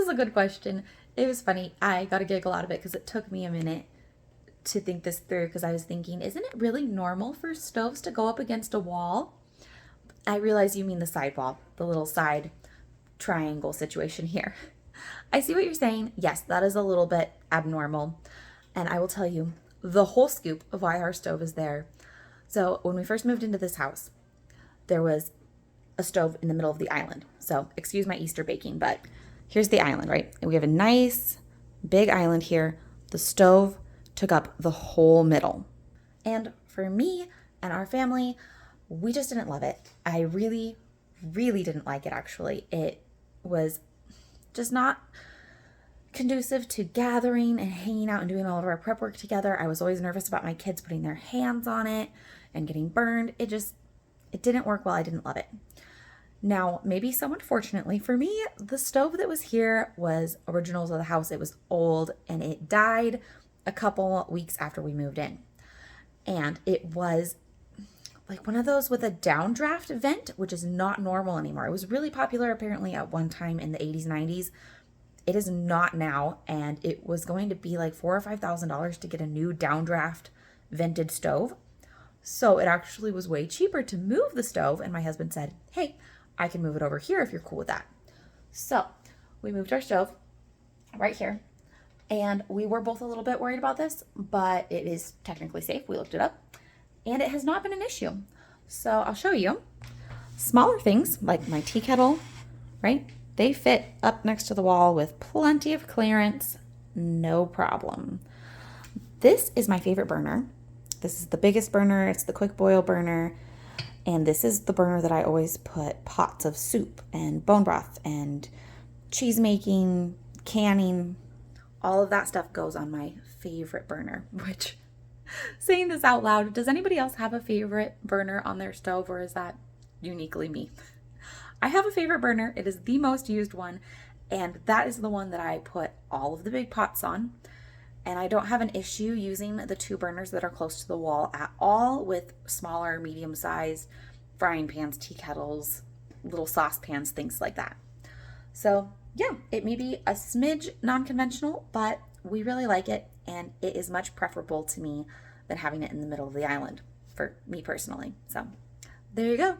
is a good question. It was funny. I got a giggle out of it because it took me a minute to think this through because I was thinking, isn't it really normal for stoves to go up against a wall? I realize you mean the side wall, the little side triangle situation here. I see what you're saying. Yes, that is a little bit abnormal. And I will tell you the whole scoop of why our stove is there. So when we first moved into this house, there was a stove in the middle of the island. So excuse my Easter baking, but here's the island, right? And we have a nice big island here. The stove took up the whole middle. And for me and our family, we just didn't love it. I really, really didn't like it actually. It was just not conducive to gathering and hanging out and doing all of our prep work together. I was always nervous about my kids putting their hands on it and getting burned. It didn't work well. I didn't love it. Now, maybe somewhat fortunately for me, the stove that was here was originals of the house. It was old and it died a couple weeks after we moved in. And it was like one of those with a downdraft vent, which is not normal anymore. It was really popular apparently at one time in the 80s, 90s. It is not now, and it was going to be like $4,000 or $5,000 to get a new downdraft vented stove. So it actually was way cheaper to move the stove, and my husband said, hey, I can move it over here if you're cool with that. So we moved our stove right here, and we were both a little bit worried about this, but it is technically safe. We looked it up, and it has not been an issue. So I'll show you. Smaller things like my tea kettle, right? They fit up next to the wall with plenty of clearance, no problem. This is my favorite burner. This is the biggest burner. It's the quick boil burner. And this is the burner that I always put pots of soup and bone broth and cheese making, canning. All of that stuff goes on my favorite burner, which, saying this out loud, does anybody else have a favorite burner on their stove, or is that uniquely me? I have a favorite burner. It is the most used one, and that is the one that I put all of the big pots on. And I don't have an issue using the two burners that are close to the wall at all with smaller, medium-sized frying pans, tea kettles, little saucepans, things like that. So yeah, it may be a smidge non-conventional, but we really like it, and it is much preferable to me than having it in the middle of the island for me personally. So there you go.